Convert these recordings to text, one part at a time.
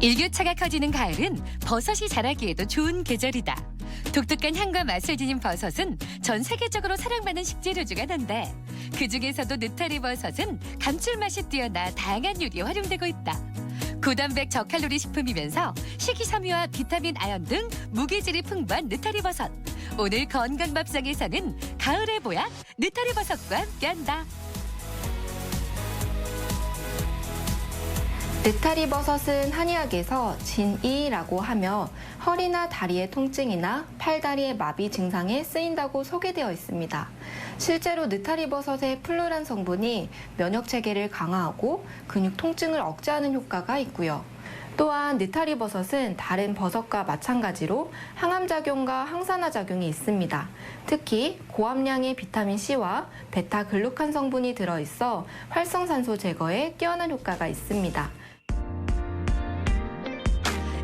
일교차가 커지는 가을은 버섯이 자라기에도 좋은 계절이다. 독특한 향과 맛을 지닌 버섯은 전 세계적으로 사랑받는 식재료 중 하나인데 그중에서도 느타리 버섯은 감칠맛이 뛰어나 다양한 요리에 활용되고 있다. 고단백 저칼로리 식품이면서 식이섬유와 비타민, 아연 등 무게질이 풍부한 느타리 버섯. 오늘 건강밥상에서는 가을의 보약 느타리 버섯과 함께한다. 느타리 버섯은 한의학에서 진이라고 하며 허리나 다리의 통증이나 팔다리의 마비 증상에 쓰인다고 소개되어 있습니다. 실제로 느타리 버섯의 플루란 성분이 면역 체계를 강화하고 근육 통증을 억제하는 효과가 있고요. 또한 느타리 버섯은 다른 버섯과 마찬가지로 항암 작용과 항산화 작용이 있습니다. 특히 고함량의 비타민 C와 베타글루칸 성분이 들어있어 활성산소 제거에 뛰어난 효과가 있습니다.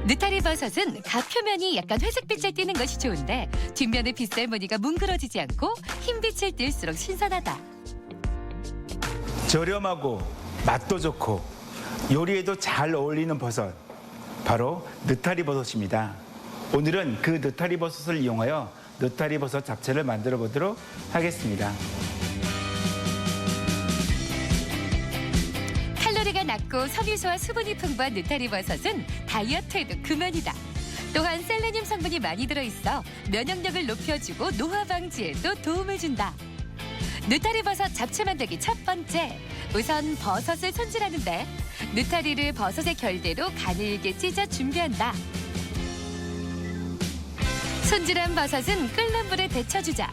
느타리 버섯은 각 표면이 약간 회색빛을 띠는 것이 좋은데 뒷면의 빗살 무늬가 뭉그러지지 않고 흰빛을 띨수록 신선하다. 저렴하고 맛도 좋고 요리에도 잘 어울리는 버섯, 바로 느타리 버섯입니다. 오늘은 그 느타리 버섯을 이용하여 느타리 버섯 잡채를 만들어 보도록 하겠습니다. 칼로리가 낮고 섬유소와 수분이 풍부한 느타리 버섯은 다이어트에도 그만이다. 또한 셀레늄 성분이 많이 들어있어 면역력을 높여주고 노화 방지에도 도움을 준다. 느타리 버섯 잡채 만들기 첫 번째, 우선 버섯을 손질하는데 느타리를 버섯의 결대로 가늘게 찢어 준비한다. 손질한 버섯은 끓는 물에 데쳐주자.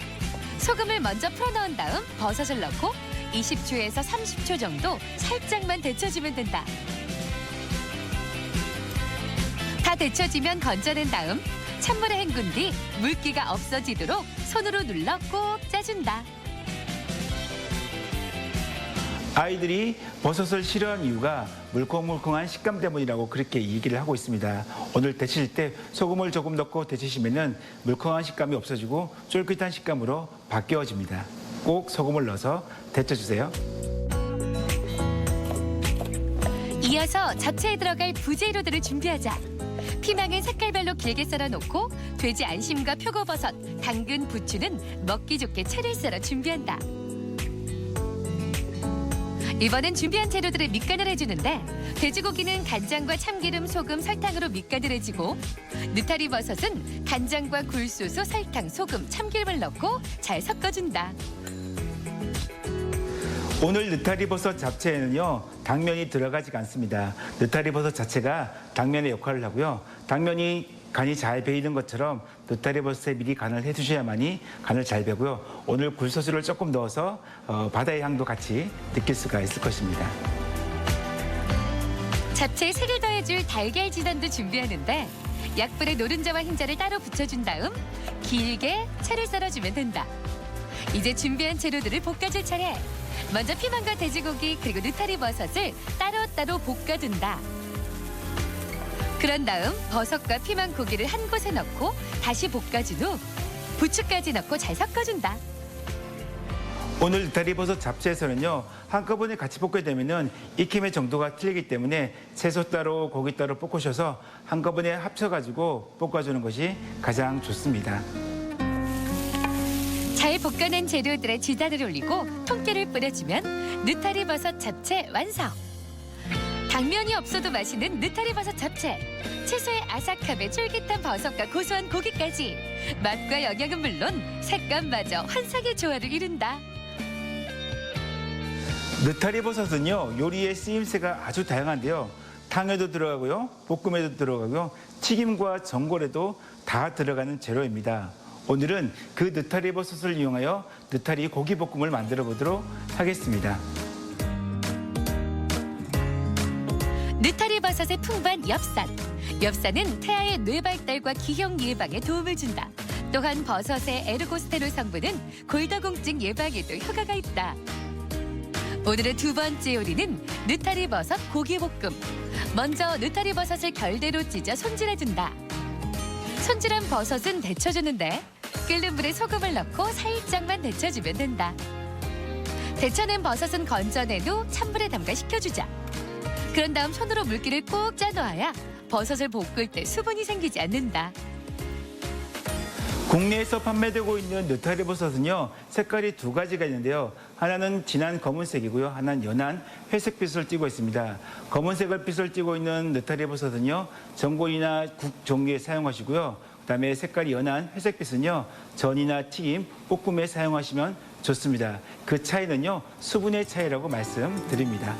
소금을 먼저 풀어넣은 다음 버섯을 넣고 20초에서 30초 정도 살짝만 데쳐주면 된다. 다 데쳐지면 건져낸 다음 찬물에 헹군 뒤 물기가 없어지도록 손으로 눌러 꼭 짜준다. 아이들이 버섯을 싫어하는 이유가 물컹물컹한 식감 때문이라고 그렇게 얘기를 하고 있습니다. 오늘 데칠 때 소금을 조금 넣고 데치시면 물컹한 식감이 없어지고 쫄깃한 식감으로 바뀌어집니다. 꼭 소금을 넣어서 데쳐주세요. 이어서 잡채에 들어갈 부재료들을 준비하자. 피망은 색깔별로 길게 썰어놓고 돼지 안심과 표고버섯, 당근, 부추는 먹기 좋게 채를 썰어 준비한다. 이번엔 준비한 재료들을 밑간을 해주는데 돼지고기는 간장과 참기름, 소금, 설탕으로 밑간을 해주고 느타리 버섯은 간장과 굴소스, 설탕, 소금, 참기름을 넣고 잘 섞어준다. 오늘 느타리 버섯 잡채에는요, 당면이 들어가지가 않습니다. 느타리 버섯 자체가 당면의 역할을 하고요. 당면이 간이 잘 배이는 것처럼 느타리 버섯에 미리 간을 해두셔야만이 간을 잘 배고요. 오늘 굴소스를 조금 넣어서 바다의 향도 같이 느낄 수가 있을 것입니다. 잡채에 색을 더해줄 달걀 지단도 준비하는데 약불에 노른자와 흰자를 따로 붙여준 다음 길게 채를 썰어주면 된다. 이제 준비한 재료들을 볶아줄 차례. 먼저 피망과 돼지고기 그리고 느타리 버섯을 따로따로 볶아준다. 그런 다음 버섯과 피망 고기를 한 곳에 넣고 다시 볶아준 후 부추까지 넣고 잘 섞어준다. 오늘 느타리 버섯 잡채에서는요, 한꺼번에 같이 볶게 되면은 익힘의 정도가 틀리기 때문에 채소 따로 고기 따로 볶으셔서 한꺼번에 합쳐가지고 볶아주는 것이 가장 좋습니다. 잘 볶아낸 재료들의 지단을 올리고 통깨를 뿌려주면 느타리 버섯 잡채 완성! 당면이 없어도 맛있는 느타리 버섯 잡채. 채소의 아삭함에 쫄깃한 버섯과 고소한 고기까지. 맛과 영양은 물론 색감마저 환상의 조화를 이룬다. 느타리 버섯은요, 요리의 쓰임새가 아주 다양한데요. 탕에도 들어가고요, 볶음에도 들어가고요, 튀김과 전골에도 다 들어가는 재료입니다. 오늘은 그 느타리 버섯을 이용하여 느타리 고기 볶음을 만들어 보도록 하겠습니다. 느타리 버섯의 풍부한 엽산. 엽산은 태아의 뇌 발달과 기형 예방에 도움을 준다. 또한 버섯의 에르고스테롤 성분은 골다공증 예방에도 효과가 있다. 오늘의 두 번째 요리는 느타리 버섯 고기 볶음. 먼저 느타리 버섯을 결대로 찢어 손질해준다. 손질한 버섯은 데쳐주는데 끓는 물에 소금을 넣고 살짝만 데쳐주면 된다. 데쳐낸 버섯은 건져낸 후 찬물에 담가 식혀주자. 그런 다음 손으로 물기를 꼭 짜놓아야 버섯을 볶을 때 수분이 생기지 않는다. 국내에서 판매되고 있는 느타리 버섯은요, 색깔이 두 가지가 있는데요. 하나는 진한 검은색이고요. 하나는 연한 회색빛을 띠고 있습니다. 검은색을 빛을 띠고 있는 느타리 버섯은요, 전골이나 국 종류에 사용하시고요. 그다음에 색깔이 연한 회색빛은요, 전이나 튀김, 볶음에 사용하시면 좋습니다. 그 차이는요, 수분의 차이라고 말씀드립니다.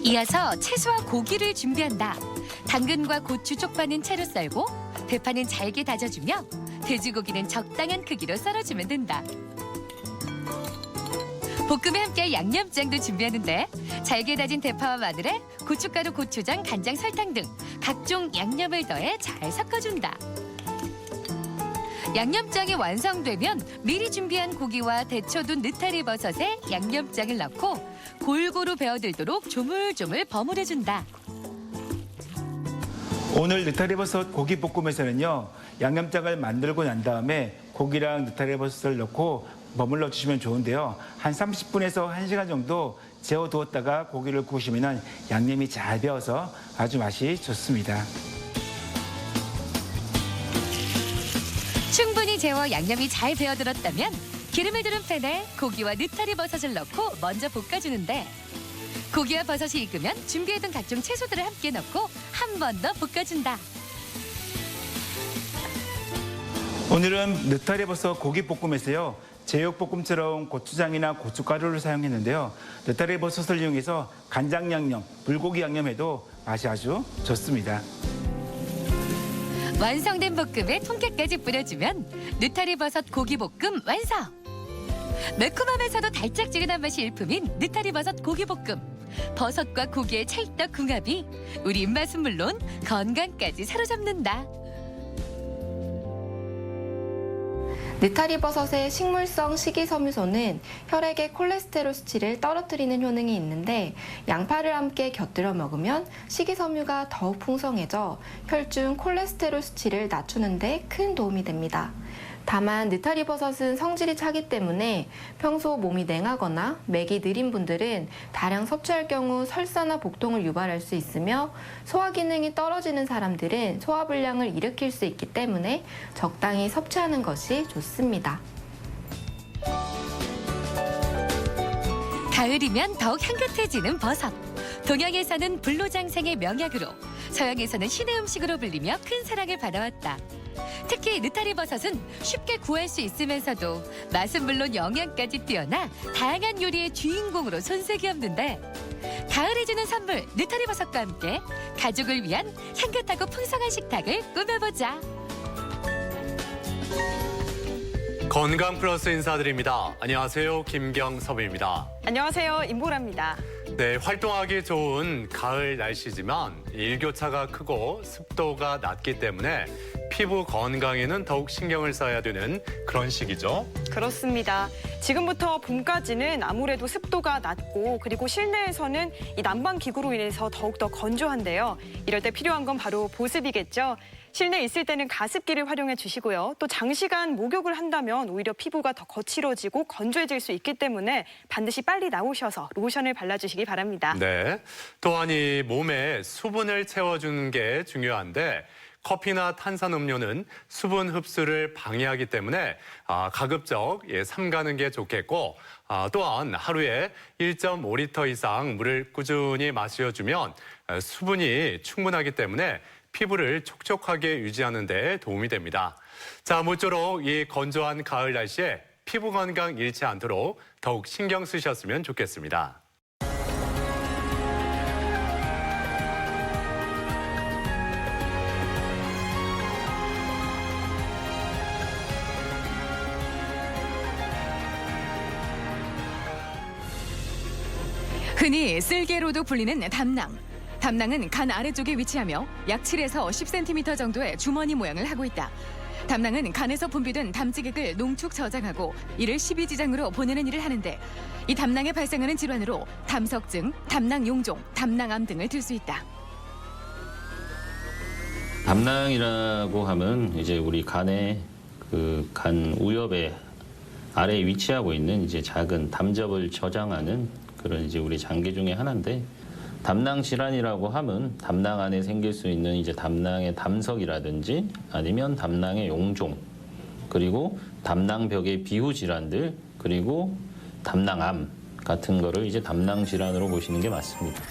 이어서 채소와 고기를 준비한다. 당근과 고추 쪽파는 채로 썰고 대파는 잘게 다져주며 돼지고기는 적당한 크기로 썰어주면 된다. 볶음에 함께 양념장도 준비하는데 잘게 다진 대파와 마늘에 고춧가루, 고추장, 간장, 설탕 등 각종 양념을 더해 잘 섞어준다. 양념장이 완성되면 미리 준비한 고기와 데쳐둔 느타리 버섯에 양념장을 넣고 골고루 배어들도록 조물조물 버무려준다. 오늘 느타리 버섯 고기 볶음에서는요, 양념장을 만들고 난 다음에 고기랑 느타리 버섯을 넣고 버물러 주시면 좋은데요. 한 30분에서 1시간 정도 재워두었다가 고기를 구우시면 양념이 잘 배어서 아주 맛이 좋습니다. 충분히 재워 양념이 잘 배어들었다면 기름을 두른 팬에 고기와 느타리 버섯을 넣고 먼저 볶아주는데 고기와 버섯이 익으면 준비해둔 각종 채소들을 함께 넣고 한 번 더 볶아준다. 오늘은 느타리 버섯 고기 볶음에서요, 제육볶음처럼 고추장이나 고춧가루를 사용했는데요. 느타리 버섯을 이용해서 간장 양념, 불고기 양념해도 맛이 아주 좋습니다. 완성된 볶음에 통깨까지 뿌려주면 느타리 버섯 고기 볶음 완성! 매콤하면서도 달짝지근한 맛이 일품인 느타리 버섯 고기 볶음. 버섯과 고기의 찰떡궁합이 우리 입맛은 물론 건강까지 사로잡는다. 느타리 버섯의 식물성 식이섬유소는 혈액의 콜레스테롤 수치를 떨어뜨리는 효능이 있는데 양파를 함께 곁들여 먹으면 식이섬유가 더욱 풍성해져 혈중 콜레스테롤 수치를 낮추는 데 큰 도움이 됩니다. 다만 느타리 버섯은 성질이 차기 때문에 평소 몸이 냉하거나 맥이 느린 분들은 다량 섭취할 경우 설사나 복통을 유발할 수 있으며 소화 기능이 떨어지는 사람들은 소화불량을 일으킬 수 있기 때문에 적당히 섭취하는 것이 좋습니다. 가을이면 더욱 향긋해지는 버섯. 동양에서는 불로장생의 명약으로, 서양에서는 신의 음식으로 불리며 큰 사랑을 받아왔다. 특히 느타리 버섯은 쉽게 구할 수 있으면서도 맛은 물론 영양까지 뛰어나 다양한 요리의 주인공으로 손색이 없는데 가을이 주는 선물 느타리 버섯과 함께 가족을 위한 향긋하고 풍성한 식탁을 꾸며보자. 건강 플러스 인사드립니다. 안녕하세요. 김경섭입니다. 안녕하세요. 임보라입니다. 네, 활동하기 좋은 가을 날씨지만 일교차가 크고 습도가 낮기 때문에 피부 건강에는 더욱 신경을 써야 되는 그런 시기죠. 그렇습니다. 지금부터 봄까지는 아무래도 습도가 낮고 그리고 실내에서는 이 난방 기구로 인해서 더욱더 건조한데요. 이럴 때 필요한 건 바로 보습이겠죠. 실내에 있을 때는 가습기를 활용해 주시고요. 또 장시간 목욕을 한다면 오히려 피부가 더 거칠어지고 건조해질 수 있기 때문에 반드시 빨리 나오셔서 로션을 발라주시기 바랍니다. 네, 또한 이 몸에 수분을 채워주는 게 중요한데 커피나 탄산음료는 수분 흡수를 방해하기 때문에 가급적 삼가는 게 좋겠고 또한 하루에 1.5리터 이상 물을 꾸준히 마셔주면 수분이 충분하기 때문에 피부를 촉촉하게 유지하는 데 도움이 됩니다. 자, 모쪼록 이 건조한 가을 날씨에 피부 건강 잃지 않도록 더욱 신경 쓰셨으면 좋겠습니다. 흔히 쓸개로도 불리는 담낭. 담낭은 간 아래쪽에 위치하며 약 7에서 10cm 정도의 주머니 모양을 하고 있다. 담낭은 간에서 분비된 담지객을 농축 저장하고 이를 십이지장으로 보내는 일을 하는데 이 담낭에 발생하는 질환으로 담석증, 담낭용종, 담낭암 등을 들 수 있다. 담낭이라고 하면 이제 우리 간의 그 간 우엽의 아래에 위치하고 있는 이제 작은 담접을 저장하는 그런 이제 우리 장기 중에 하나인데 담낭 질환이라고 하면 담낭 안에 생길 수 있는 이제 담낭의 담석이라든지 아니면 담낭의 용종 그리고 담낭벽의 비후 질환들 그리고 담낭암 같은 거를 이제 담낭 질환으로 보시는 게 맞습니다.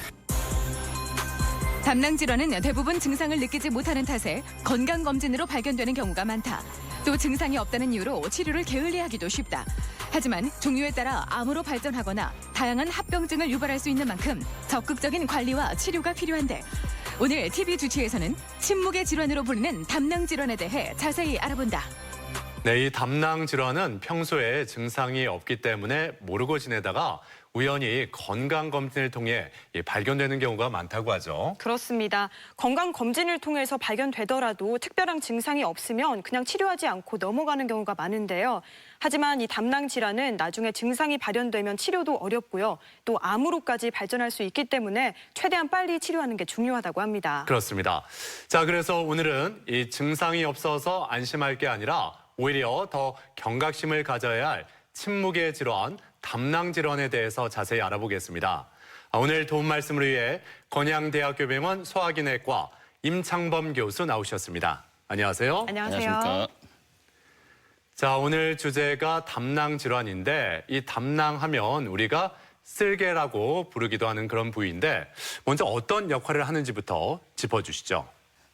담낭 질환은 대부분 증상을 느끼지 못하는 탓에 건강검진으로 발견되는 경우가 많다. 또 증상이 없다는 이유로 치료를 게을리하기도 쉽다. 하지만 종류에 따라 암으로 발전하거나 다양한 합병증을 유발할 수 있는 만큼 적극적인 관리와 치료가 필요한데 오늘 TV 주치에서는 침묵의 질환으로 불리는 담낭 질환에 대해 자세히 알아본다. 네, 이 담낭 질환은 평소에 증상이 없기 때문에 모르고 지내다가 우연히 건강검진을 통해 발견되는 경우가 많다고 하죠. 그렇습니다. 건강검진을 통해서 발견되더라도 특별한 증상이 없으면 그냥 치료하지 않고 넘어가는 경우가 많은데요. 하지만 이 담낭 질환은 나중에 증상이 발현되면 치료도 어렵고요. 또 암으로까지 발전할 수 있기 때문에 최대한 빨리 치료하는 게 중요하다고 합니다. 그렇습니다. 자, 그래서 오늘은 이 증상이 없어서 안심할 게 아니라 오히려 더 경각심을 가져야 할 침묵의 질환, 담낭 질환에 대해서 자세히 알아보겠습니다. 오늘 도움 말씀을 위해 건양대학교 병원 소화기내과 임창범 교수 나오셨습니다. 안녕하세요. 안녕하세요. 안녕하십니까. 자, 오늘 주제가 담낭 질환인데 이 담낭하면 우리가 쓸개라고 부르기도 하는 그런 부위인데 먼저 어떤 역할을 하는지부터 짚어주시죠.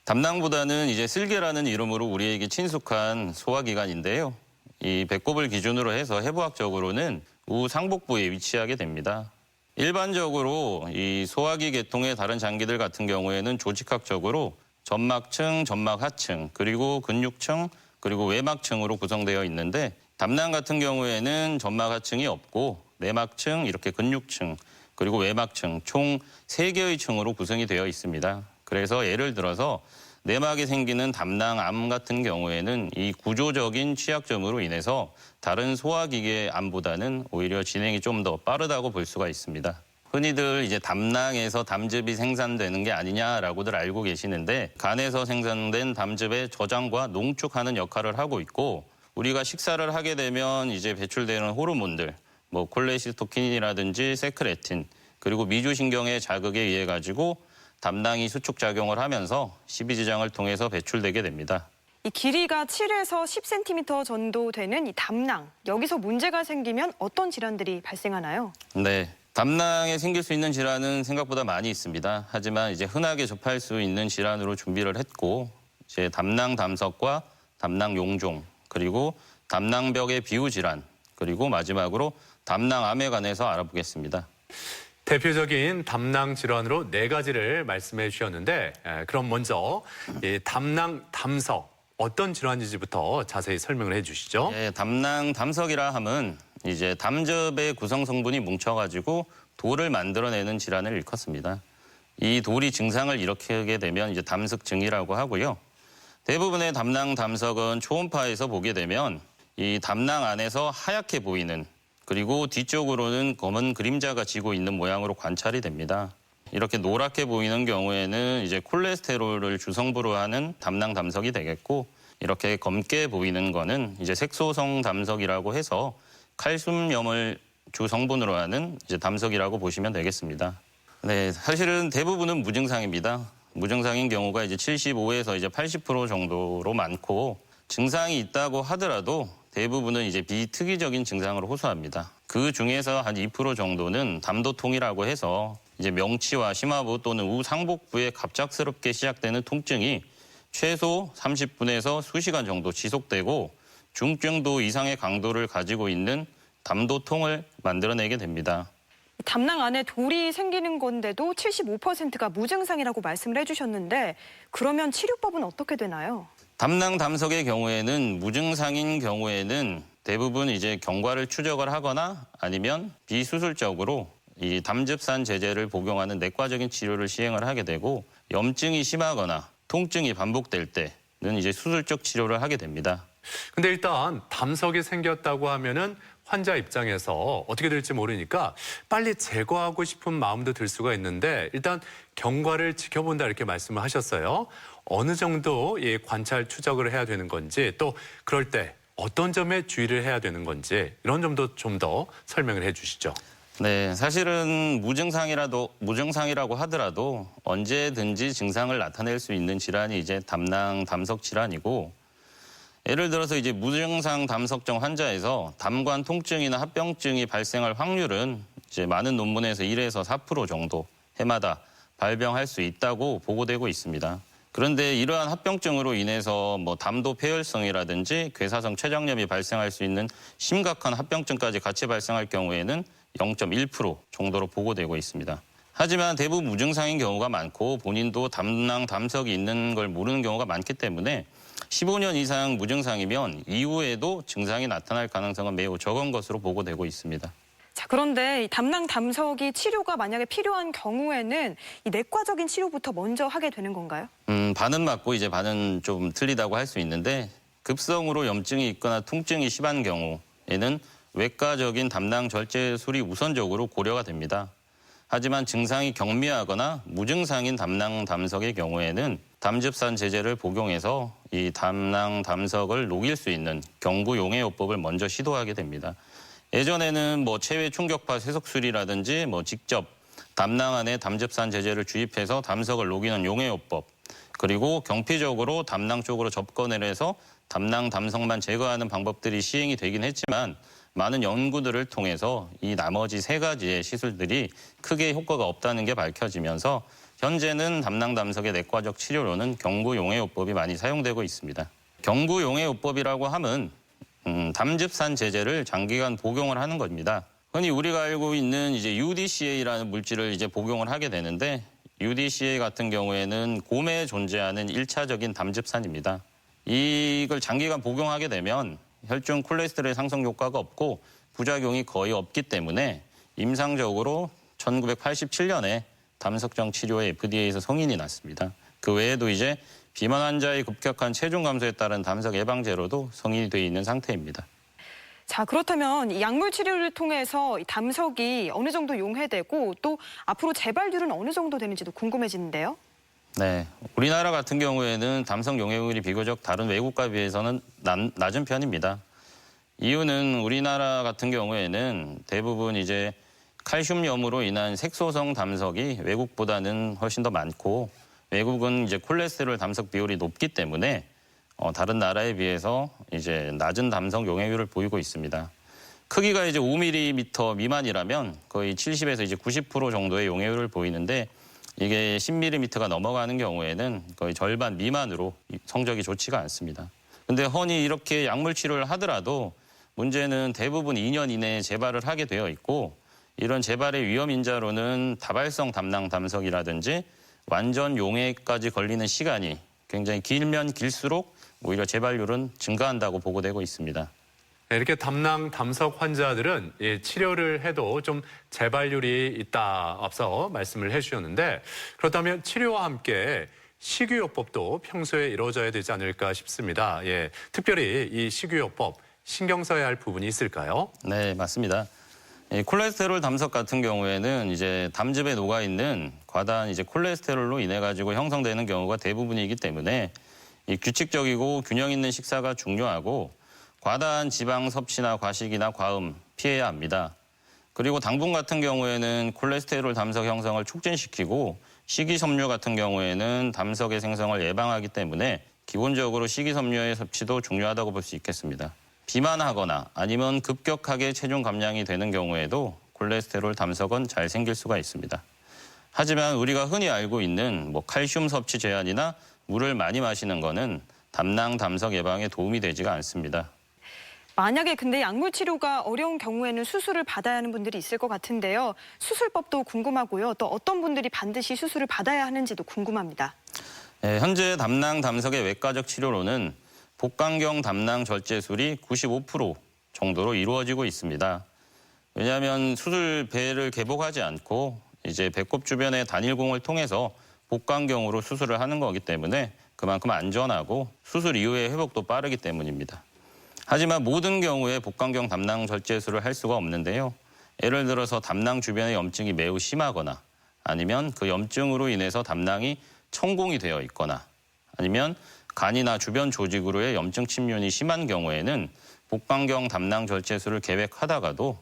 담낭보다는 이제 쓸개라는 이름으로 우리에게 친숙한 소화기관인데요. 이 배꼽을 기준으로 해서 해부학적으로는 우상복부에 위치하게 됩니다. 일반적으로 이 소화기 계통의 다른 장기들 같은 경우에는 조직학적으로 점막층, 점막하층, 그리고 근육층, 그리고 외막층으로 구성되어 있는데 담낭 같은 경우에는 점막하층이 없고 내막층, 이렇게 근육층, 그리고 외막층 총 3개의 층으로 구성이 되어 있습니다. 그래서 예를 들어서 내막에 생기는 담낭암 같은 경우에는 이 구조적인 취약점으로 인해서 다른 소화기계 암보다는 오히려 진행이 좀 더 빠르다고 볼 수가 있습니다. 흔히들 이제 담낭에서 담즙이 생산되는 게 아니냐라고들 알고 계시는데 간에서 생산된 담즙의 저장과 농축하는 역할을 하고 있고 우리가 식사를 하게 되면 이제 배출되는 호르몬들 뭐 콜레시토킨이라든지 세크레틴 그리고 미주신경의 자극에 의해 가지고 담낭이 수축작용을 하면서 십이지장을 통해서 배출되게 됩니다. 이 길이가 7에서 10cm 정도 되는 이 담낭. 여기서 문제가 생기면 어떤 질환들이 발생하나요? 네. 담낭에 생길 수 있는 질환은 생각보다 많이 있습니다. 하지만 이제 흔하게 접할 수 있는 질환으로 준비를 했고 이제 담낭 담석과 담낭 용종 그리고 담낭벽의 비후 질환 그리고 마지막으로 담낭암에 관해서 알아보겠습니다. 대표적인 담낭 질환으로 4가지를 말씀해 주셨는데 그럼 먼저 이 담낭 담석 어떤 질환인지부터 자세히 설명을 해 주시죠. 예, 담낭 담석이라 함은 이제 담즙의 구성 성분이 뭉쳐가지고 돌을 만들어내는 질환을 일컫습니다. 이 돌이 증상을 일으키게 되면 이제 담석증이라고 하고요. 대부분의 담낭 담석은 초음파에서 보게 되면 이 담낭 안에서 하얗게 보이는 그리고 뒤쪽으로는 검은 그림자가 지고 있는 모양으로 관찰이 됩니다. 이렇게 노랗게 보이는 경우에는 이제 콜레스테롤을 주성부로 하는 담낭 담석이 되겠고 이렇게 검게 보이는 거는 이제 색소성 담석이라고 해서 칼슘염을 주성분으로 하는 이제 담석이라고 보시면 되겠습니다. 네, 사실은 대부분은 무증상입니다. 무증상인 경우가 이제 75에서 이제 80% 정도로 많고 증상이 있다고 하더라도 대부분은 이제 비특이적인 증상으로 호소합니다. 그 중에서 한 2% 정도는 담도통이라고 해서 이제 명치와 심화부 또는 우상복부에 갑작스럽게 시작되는 통증이 최소 30분에서 수시간 정도 지속되고 중증도 이상의 강도를 가지고 있는 담도통을 만들어내게 됩니다. 담낭 안에 돌이 생기는 건데도 75%가 무증상이라고 말씀을 해주셨는데 그러면 치료법은 어떻게 되나요? 담낭 담석의 경우에는 무증상인 경우에는 대부분 이제 경과를 추적을 하거나 아니면 비수술적으로 이 담즙산 제제를 복용하는 내과적인 치료를 시행을 하게 되고 염증이 심하거나 통증이 반복될 때는 이제 수술적 치료를 하게 됩니다. 근데 일단 담석이 생겼다고 하면은 환자 입장에서 어떻게 될지 모르니까 빨리 제거하고 싶은 마음도 들 수가 있는데 일단 경과를 지켜본다 이렇게 말씀을 하셨어요. 어느 정도 관찰 추적을 해야 되는 건지 또 그럴 때 어떤 점에 주의를 해야 되는 건지 이런 점도 좀 더 설명을 해 주시죠. 네, 사실은 무증상이라고 하더라도 언제든지 증상을 나타낼 수 있는 질환이 이제 담낭 담석 질환이고, 예를 들어서 이제 무증상 담석증 환자에서 담관 통증이나 합병증이 발생할 확률은 이제 많은 논문에서 1에서 4% 정도 해마다 발병할 수 있다고 보고되고 있습니다. 그런데 이러한 합병증으로 인해서 뭐 담도 폐혈성이라든지 괴사성 췌장염이 발생할 수 있는 심각한 합병증까지 같이 발생할 경우에는 0.1% 정도로 보고되고 있습니다. 하지만 대부분 무증상인 경우가 많고 본인도 담낭 담석이 있는 걸 모르는 경우가 많기 때문에 15년 이상 무증상이면 이후에도 증상이 나타날 가능성은 매우 적은 것으로 보고되고 있습니다. 자, 그런데 이 담낭 담석이 치료가 만약에 필요한 경우에는 이 내과적인 치료부터 먼저 하게 되는 건가요? 반은 맞고 이제 반은 좀 틀리다고 할 수 있는데, 급성으로 염증이 있거나 통증이 심한 경우에는 외과적인 담낭 절제술이 우선적으로 고려가 됩니다. 하지만 증상이 경미하거나 무증상인 담낭 담석의 경우에는 담즙산 제제를 복용해서 이 담낭 담석을 녹일 수 있는 경구용해요법을 먼저 시도하게 됩니다. 예전에는 뭐 체외 충격파 세석술이라든지 뭐 직접 담낭 안에 담즙산 제제를 주입해서 담석을 녹이는 용해요법, 그리고 경피적으로 담낭 쪽으로 접근을 해서 담낭 담석만 제거하는 방법들이 시행이 되긴 했지만, 많은 연구들을 통해서 이 나머지 3가지의 시술들이 크게 효과가 없다는 게 밝혀지면서 현재는 담낭 담석의 내과적 치료로는 경구용해요법이 많이 사용되고 있습니다. 경구용해요법이라고 하면 담즙산 제제를 장기간 복용을 하는 겁니다. 흔히 우리가 알고 있는 이제 UDCA라는 물질을 이제 복용을 하게 되는데, UDCA 같은 경우에는 곰에 존재하는 1차적인 담즙산입니다. 이걸 장기간 복용하게 되면 혈중 콜레스테롤 상승 효과가 없고 부작용이 거의 없기 때문에 임상적으로 1987년에 담석정 치료에 FDA에서 성인이 났습니다. 그 외에도 이제 비만 환자의 급격한 체중 감소에 따른 담석 예방제로도 성인이 되어 있는 상태입니다. 자, 그렇다면 이 약물 치료를 통해서 이 담석이 어느 정도 용해되고 또 앞으로 재발률은 어느 정도 되는지도 궁금해지는데요. 네, 우리나라 같은 경우에는 담석 용해율이 비교적 다른 외국과 비해서는 낮은 편입니다. 이유는 우리나라 같은 경우에는 대부분 이제 칼슘염으로 인한 색소성 담석이 외국보다는 훨씬 더 많고, 외국은 이제 콜레스테롤 담석 비율이 높기 때문에 다른 나라에 비해서 이제 낮은 담석 용해율을 보이고 있습니다. 크기가 이제 5mm 미만이라면 거의 70에서 이제 90% 정도의 용해율을 보이는데, 이게 10mm가 넘어가는 경우에는 거의 절반 미만으로 성적이 좋지가 않습니다. 근데 흔히 이렇게 약물 치료를 하더라도 문제는 대부분 2년 이내에 재발을 하게 되어 있고, 이런 재발의 위험 인자로는 다발성 담낭 담석이라든지 완전 용해까지 걸리는 시간이 굉장히 길면 길수록 오히려 재발률은 증가한다고 보고되고 있습니다. 이렇게 담낭 담석 환자들은 치료를 해도 좀 재발률이 있다 앞서 말씀을 해주셨는데, 그렇다면 치료와 함께 식이요법도 평소에 이루어져야 되지 않을까 싶습니다. 예, 특별히 이 식이요법 신경 써야 할 부분이 있을까요? 네, 맞습니다. 콜레스테롤 담석 같은 경우에는 이제 담즙에 녹아 있는 과다한 이제 콜레스테롤로 인해 가지고 형성되는 경우가 대부분이기 때문에 이 규칙적이고 균형 있는 식사가 중요하고, 과다한 지방 섭취나 과식이나 과음 피해야 합니다. 그리고 당분 같은 경우에는 콜레스테롤 담석 형성을 촉진시키고, 식이섬유 같은 경우에는 담석의 생성을 예방하기 때문에 기본적으로 식이섬유의 섭취도 중요하다고 볼 수 있겠습니다. 비만하거나 아니면 급격하게 체중 감량이 되는 경우에도 콜레스테롤 담석은 잘 생길 수가 있습니다. 하지만 우리가 흔히 알고 있는 뭐 칼슘 섭취 제한이나 물을 많이 마시는 거는 담낭 담석 예방에 도움이 되지가 않습니다. 만약에 근데 약물 치료가 어려운 경우에는 수술을 받아야 하는 분들이 있을 것 같은데요. 수술법도 궁금하고요. 또 어떤 분들이 반드시 수술을 받아야 하는지도 궁금합니다. 네, 현재 담낭 담석의 외과적 치료로는 복강경 담낭 절제술이 95% 정도로 이루어지고 있습니다. 왜냐하면 수술배를 개복하지 않고 이제 배꼽 주변의 단일공을 통해서 복강경으로 수술을 하는 거기 때문에 그만큼 안전하고 수술 이후의 회복도 빠르기 때문입니다. 하지만 모든 경우에 복강경 담낭 절제술을 할 수가 없는데요. 예를 들어서 담낭 주변의 염증이 매우 심하거나, 아니면 그 염증으로 인해서 담낭이 천공이 되어 있거나, 아니면 간이나 주변 조직으로의 염증 침륜이 심한 경우에는 복강경 담낭 절제술을 계획하다가도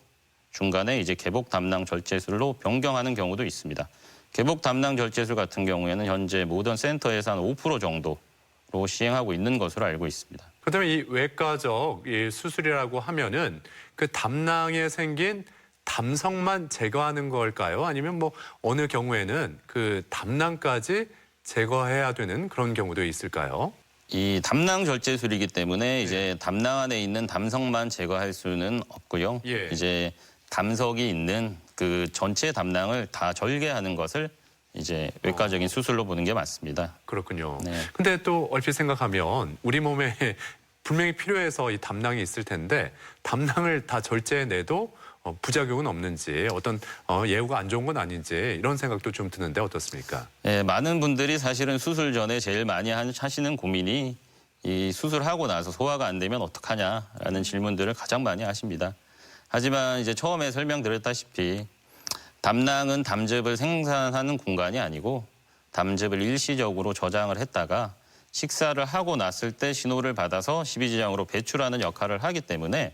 중간에 이제 개복 담낭 절제술로 변경하는 경우도 있습니다. 개복 담낭 절제술 같은 경우에는 현재 모든 센터에서 한 5% 정도로 시행하고 있는 것으로 알고 있습니다. 그다음에 이 외과적 이 수술이라고 하면은 그 담낭에 생긴 담석만 제거하는 걸까요? 아니면 뭐 어느 경우에는 그 담낭까지 제거해야 되는 그런 경우도 있을까요? 이 담낭 절제술이기 때문에 이제 담낭 안에 있는 담석만 제거할 수는 없고요. 예. 이제 담석이 있는 그 전체 담낭을 다 절개하는 것을 이제 외과적인 수술로 보는 게 맞습니다. 그렇군요. 네. 근데 또 얼핏 생각하면 우리 몸에 분명히 필요해서 이 담낭이 있을 텐데 담낭을 다 절제해내도 부작용은 없는지 어떤 예후가 안 좋은 건 아닌지 이런 생각도 좀 드는데 어떻습니까? 네, 많은 분들이 사실은 수술 전에 제일 많이 하시는 고민이 이 수술하고 나서 소화가 안 되면 어떡하냐라는 질문들을 가장 많이 하십니다. 하지만 이제 처음에 설명드렸다시피 담낭은 담즙을 생산하는 공간이 아니고 담즙을 일시적으로 저장을 했다가 식사를 하고 났을 때 신호를 받아서 십이지장으로 배출하는 역할을 하기 때문에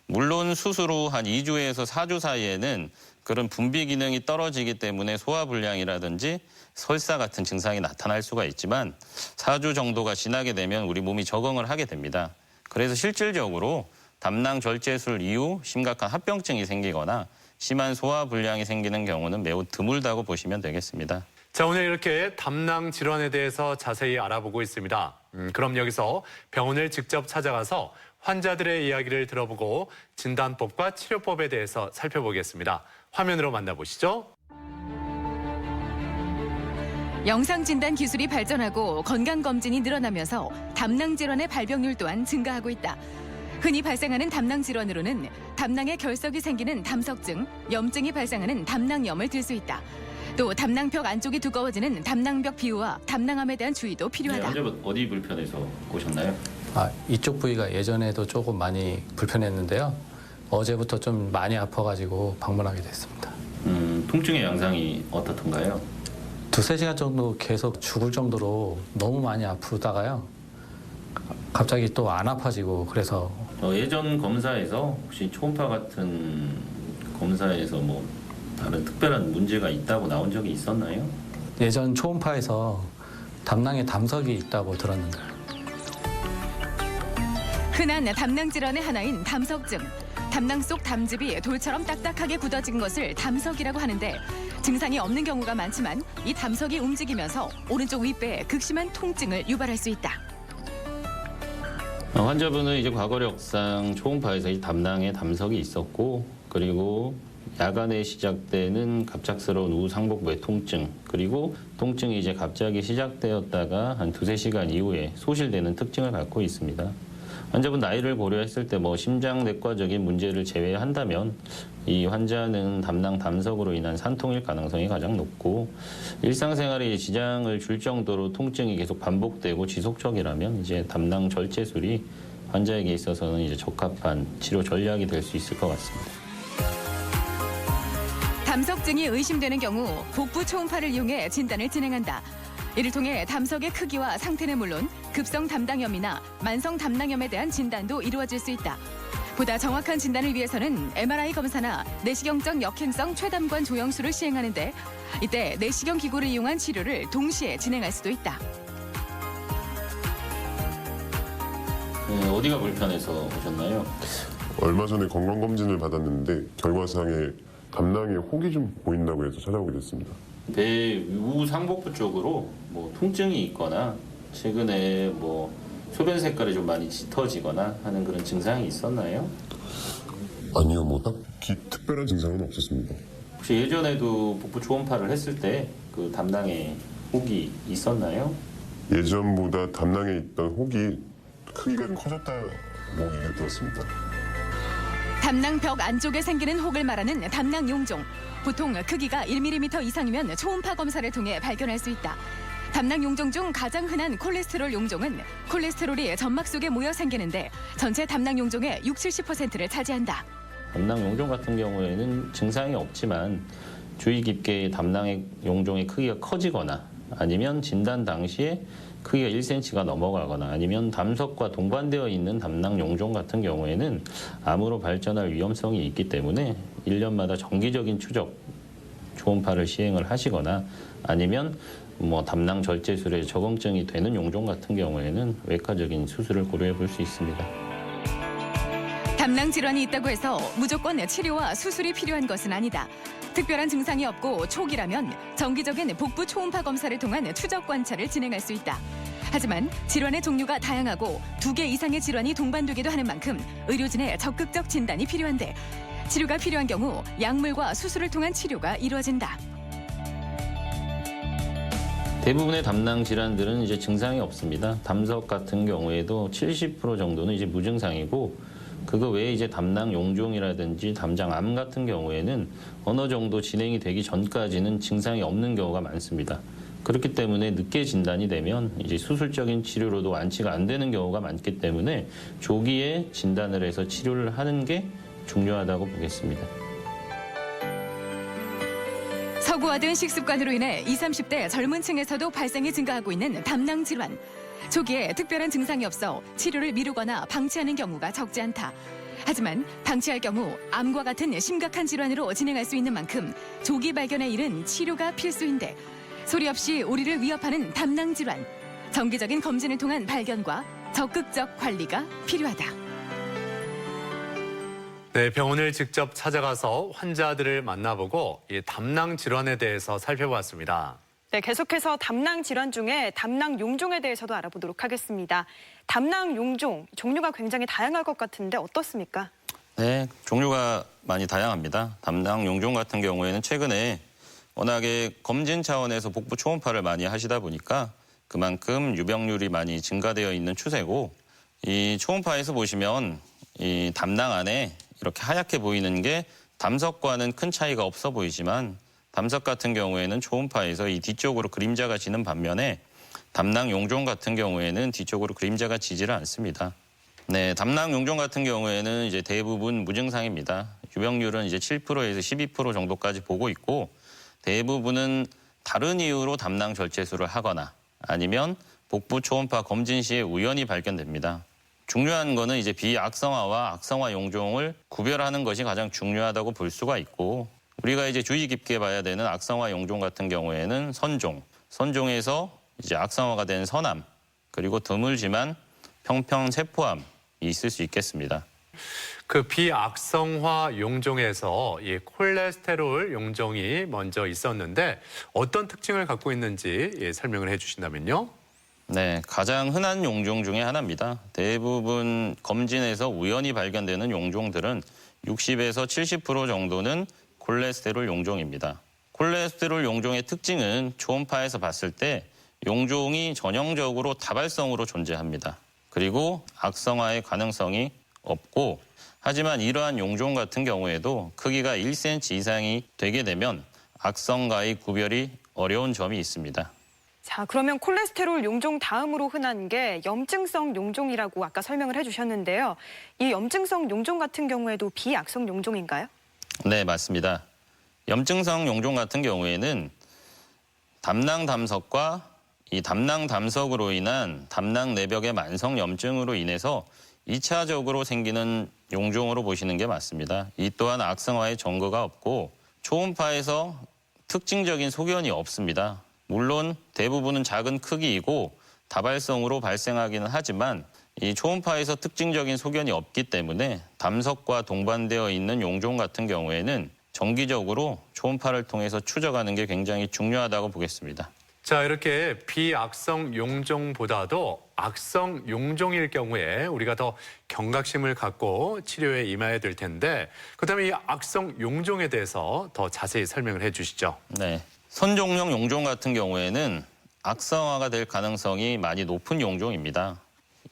물론 수술 후 한 2주에서 4주 사이에는 그런 분비 기능이 떨어지기 때문에 소화불량이라든지 설사 같은 증상이 나타날 수가 있지만 4주 정도가 지나게 되면 우리 몸이 적응을 하게 됩니다. 그래서 실질적으로 담낭 절제술 이후 심각한 합병증이 생기거나 심한 소화불량이 생기는 경우는 매우 드물다고 보시면 되겠습니다. 자, 오늘 이렇게 담낭 질환에 대해서 자세히 알아보고 있습니다. 그럼 여기서 병원을 직접 찾아가서 환자들의 이야기를 들어보고 진단법과 치료법에 대해서 살펴보겠습니다. 화면으로 만나보시죠. 영상진단 기술이 발전하고 건강검진이 늘어나면서 담낭 질환의 발병률 또한 증가하고 있다. 흔히 발생하는 담낭 질환으로는 담낭에 결석이 생기는 담석증, 염증이 발생하는 담낭염을 들 수 있다. 또 담낭벽 안쪽이 두꺼워지는 담낭벽 비우와 담낭암에 대한 주의도 필요하다. 환자분 어디 불편해서 오셨나요? 이쪽 부위가 예전에도 조금 많이 불편했는데요. 어제부터 좀 많이 아파가지고 방문하게 됐습니다. 통증의 양상이 어떻던가요? 2-3시간 정도 계속 죽을 정도로 너무 많이 아프다가요. 갑자기 또 안 아파지고 그래서 예전 검사에서 혹시 초음파 같은 검사에서 뭐 다른 특별한 문제가 있다고 나온 적이 있었나요? 예전 초음파에서 담낭에 담석이 있다고 들었는데요. 흔한 담낭 질환의 하나인 담석증. 담낭 속 담즙이 돌처럼 딱딱하게 굳어진 것을 담석이라고 하는데 증상이 없는 경우가 많지만 이 담석이 움직이면서 오른쪽 윗배에 극심한 통증을 유발할 수 있다. 환자분은 이제 과거력상 초음파에서 이 담낭에 담석이 있었고 그리고 야간에 시작되는 갑작스러운 우상복부의 통증 그리고 통증이 이제 갑자기 시작되었다가 한 2-3시간 이후에 소실되는 특징을 갖고 있습니다. 환자분 나이를 고려했을 때 뭐 심장내과적인 문제를 제외한다면 이 환자는 담낭 담석으로 인한 산통일 가능성이 가장 높고 일상생활에 지장을 줄 정도로 통증이 계속 반복되고 지속적이라면 이제 담낭 절제술이 환자에게 있어서는 이제 적합한 치료 전략이 될 수 있을 것 같습니다. 담석증이 의심되는 경우 복부 초음파를 이용해 진단을 진행한다. 이를 통해 담석의 크기와 상태는 물론 급성 담낭염이나 만성 담낭염에 대한 진단도 이루어질 수 있다. 보다 정확한 진단을 위해서는 MRI 검사나 내시경적 역행성 최담관 조영술을 시행하는데 이때 내시경 기구를 이용한 치료를 동시에 진행할 수도 있다. 어디가 불편해서 오셨나요? 얼마 전에 건강검진을 받았는데 결과상에 담낭에 혹이 좀 보인다고 해서 찾아오게 됐습니다. 배 우상복부 쪽으로 뭐 통증이 있거나 최근에 뭐 소변 색깔이 좀 많이 짙어지거나 하는 그런 증상이 있었나요? 아니요, 뭐 딱히 특별한 증상은 없었습니다. 혹시 예전에도 복부 초음파를 했을 때 그 담낭에 혹이 있었나요? 예전보다 담낭에 있던 혹이 크기가 커졌다고 얘기 들었습니다. 담낭벽 안쪽에 생기는 혹을 말하는 담낭 용종. 보통 크기가 1mm 이상이면 초음파 검사를 통해 발견할 수 있다. 담낭 용종 중 가장 흔한 콜레스테롤 용종은 콜레스테롤이 점막 속에 모여 생기는데 전체 담낭 용종의 60-70%를 차지한다. 담낭 용종 같은 경우에는 증상이 없지만 주의 깊게 담낭의 용종의 크기가 커지거나 아니면 진단 당시에 크기가 1cm가 넘어가거나 아니면 담석과 동반되어 있는 담낭 용종 같은 경우에는 암으로 발전할 위험성이 있기 때문에 1년마다 정기적인 추적 초음파를 시행을 하시거나 아니면 담낭 절제술에 적응증이 되는 용종 같은 경우에는 외과적인 수술을 고려해 볼 수 있습니다. 담낭 질환이 있다고 해서 무조건 치료와 수술이 필요한 것은 아니다. 특별한 증상이 없고 초기라면 정기적인 복부 초음파 검사를 통한 추적 관찰을 진행할 수 있다. 하지만 질환의 종류가 다양하고 2개 이상의 질환이 동반되기도 하는 만큼 의료진의 적극적 진단이 필요한데 치료가 필요한 경우 약물과 수술을 통한 치료가 이루어진다. 대부분의 담낭 질환들은 이제 증상이 없습니다. 담석 같은 경우에도 70% 정도는 이제 무증상이고 그거 외에 이제 담낭 용종이라든지 담장암 같은 경우에는 어느 정도 진행이 되기 전까지는 증상이 없는 경우가 많습니다. 그렇기 때문에 늦게 진단이 되면 이제 수술적인 치료로도 완치가 안 되는 경우가 많기 때문에 조기에 진단을 해서 치료를 하는 게 중요하다고 보겠습니다. 서구화된 식습관으로 인해 20, 30대 젊은 층에서도 발생이 증가하고 있는 담낭 질환. 초기에 특별한 증상이 없어 치료를 미루거나 방치하는 경우가 적지 않다. 하지만 방치할 경우 암과 같은 심각한 질환으로 진행할 수 있는 만큼 조기 발견에 이른 치료가 필수인데 소리 없이 우리를 위협하는 담낭 질환. 정기적인 검진을 통한 발견과 적극적 관리가 필요하다. 네, 병원을 직접 찾아가서 환자들을 만나보고 이 담낭 질환에 대해서 살펴봤습니다. 네, 계속해서 담낭 질환 중에 담낭 용종에 대해서도 알아보도록 하겠습니다. 담낭 용종, 종류가 굉장히 다양할 것 같은데 어떻습니까? 네, 종류가 많이 다양합니다. 담낭 용종 같은 경우에는 최근에 워낙에 검진 차원에서 복부 초음파를 많이 하시다 보니까 그만큼 유병률이 많이 증가되어 있는 추세고 이 초음파에서 보시면 이 담낭 안에 이렇게 하얗게 보이는 게 담석과는 큰 차이가 없어 보이지만 담석 같은 경우에는 초음파에서 이 뒤쪽으로 그림자가 지는 반면에 담낭 용종 같은 경우에는 뒤쪽으로 그림자가 지지를 않습니다. 네, 담낭 용종 같은 경우에는 이제 대부분 무증상입니다. 유병률은 이제 7%에서 12% 정도까지 보고 있고 대부분은 다른 이유로 담낭 절제술을 하거나 아니면 복부 초음파 검진 시에 우연히 발견됩니다. 중요한 거는 이제 비악성화와 악성화 용종을 구별하는 것이 가장 중요하다고 볼 수가 있고 우리가 이제 주의 깊게 봐야 되는 악성화 용종 같은 경우에는 선종에서 이제 악성화가 된 선암, 그리고 드물지만 평평세포암이 있을 수 있겠습니다. 그 비악성화 용종에서 이 콜레스테롤 용종이 먼저 있었는데 어떤 특징을 갖고 있는지 설명을 해주신다면요. 네, 가장 흔한 용종 중에 하나입니다. 대부분 검진에서 우연히 발견되는 용종들은 60에서 70% 정도는 콜레스테롤 용종입니다. 콜레스테롤 용종의 특징은 초음파에서 봤을 때 용종이 전형적으로 다발성으로 존재합니다. 그리고 악성화의 가능성이 없고 하지만 이러한 용종 같은 경우에도 크기가 1cm 이상이 되게 되면 악성과의 구별이 어려운 점이 있습니다. 자, 그러면 콜레스테롤 용종 다음으로 흔한 게 염증성 용종이라고 아까 설명을 해주셨는데요. 이 염증성 용종 같은 경우에도 비악성 용종인가요? 네, 맞습니다. 염증성 용종 같은 경우에는 담낭 담석과 이 담낭 담석으로 인한 담낭 내벽의 만성 염증으로 인해서 2차적으로 생기는 용종으로 보시는 게 맞습니다. 이 또한 악성화의 전거가 없고 초음파에서 특징적인 소견이 없습니다. 물론 대부분은 작은 크기이고 다발성으로 발생하기는 하지만 이 초음파에서 특징적인 소견이 없기 때문에 담석과 동반되어 있는 용종 같은 경우에는 정기적으로 초음파를 통해서 추적하는 게 굉장히 중요하다고 보겠습니다. 자, 이렇게 비악성 용종보다도 악성 용종일 경우에 우리가 더 경각심을 갖고 치료에 임해야 될 텐데 그렇다면 이 악성 용종에 대해서 더 자세히 설명을 해 주시죠. 네, 선종형 용종 같은 경우에는 악성화가 될 가능성이 많이 높은 용종입니다.